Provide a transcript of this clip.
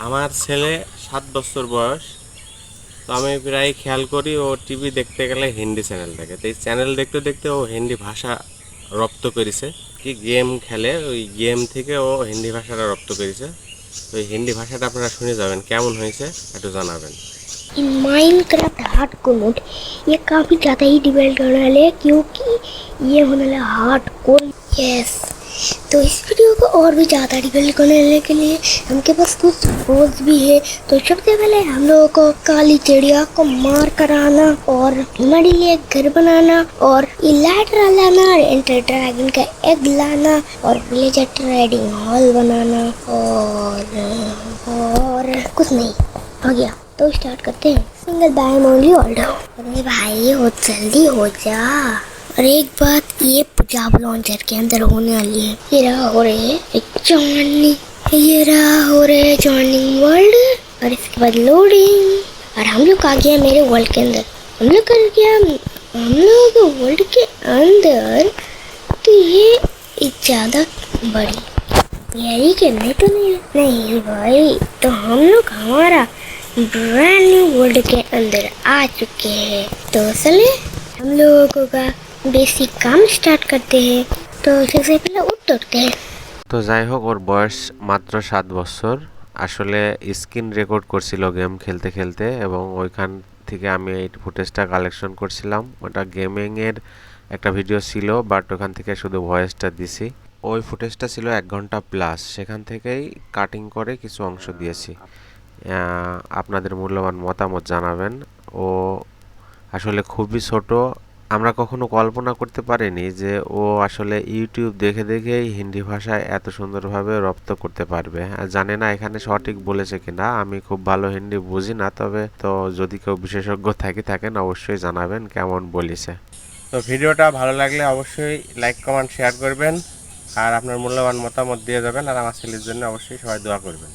আমার ছেলে 7 বছর বয়স। তো আমি প্রায় খেয়াল করি ও টিভি দেখতে গেলে হিন্দি চ্যানেল দেখে। তো এই চ্যানেল দেখতে দেখতে ও হিন্দি ভাষা রপ্ত করেছে। কি গেম খেলে, ওই গেম থেকে ও হিন্দি ভাষাটা রপ্ত করেছে। তো এই हिंदी भाषाটা আপনারা শুনে যাবেন, কেমন হয়েছে একটু জানাবেন। माइनक्राफ्ट हार्डकोर मोड ये काफ़ी ज़्यादा ही डिवेल्प होने वाले हैं क्योंकि ये होने वाला हार्डकोर। यस, तो इस वीडियो को और भी ज़्यादा डिवेल्प करने के लिए हमके पास कुछ रोज भी है। तो सबसे पहले हम लोगों को काली चिड़िया को मार कर आना और हमारे लिए घर बनाना और इलाइट्रा लाना और एंटर ड्रैगन का एग लाना और विलेजर ट्रेडिंग हॉल बनाना और कुछ नहीं हो गया। तो स्टार्ट करते हैं। सिंगल बैम ओनली ऑल्डो। अरे भाई हो जल्दी हो जा। और एक बात ये पंजाब लॉन्चर के अंदर होने वाली है। ये रहा हो रहे जॉइनिंग, ये रहा हो रहे जॉइनिंग वर्ल्ड और इसके बाद लोडिंग और हम लोग आ गया मेरे वर्ल्ड के अंदर। हम लोग कर गया हम लोग वर्ल्ड के अंदर। तो ये ज़्यादा बड़ी यही कहने तो नहीं भाई। तो हम लोग हमारा ब्रांड न्यू वर्ल्ड के अंदर आ चुके हैं। तो चले हम लोगों का बेसिक काम स्टार्ट करते हैं। तो सबसे पहले उठते हैं। তো যাই হোক, ওর বয়স মাত্র 7 বছর। আসলে স্ক্রিন রেকর্ড করছিল গেম খেলতে খেলতে, এবং ওইখান থেকে আমি এই ফুটেজটা কালেকশন করছিলাম। ওটা গেমিংয়ের একটা ভিডিও ছিল, বাট ওখান থেকে শুধু ভয়েসটা দিছি। ওই ফুটেজটা ছিল 1 ঘন্টা প্লাস, সেখান থেকেই কাটিং করে কিছু অংশ দিয়েছি। আপনাদের মূল্যবান মতামত জানাবেন। ও আসলে খুবই ছোট, আমরা কখনো কল্পনা করতে পারিনি যে ও আসলে ইউটিউব দেখে দেখেই হিন্দি ভাষায় এত সুন্দরভাবে রপ্ত করতে পারবে। জানি না এখানে সঠিক বলেছে কিনা, আমি খুব ভালো হিন্দি বুঝি না, তবে তো যদি কেউ বিশেষজ্ঞ থাকেন অবশ্যই জানাবেন কেমন বলেছে। তো ভিডিওটা ভালো লাগলে অবশ্যই লাইক কমেন্ট শেয়ার করবেন, আর আপনার মূল্যবান মতামত দিয়ে যাবেন, আর আমার ছেলের জন্য অবশ্যই সবাই দোয়া করবেন।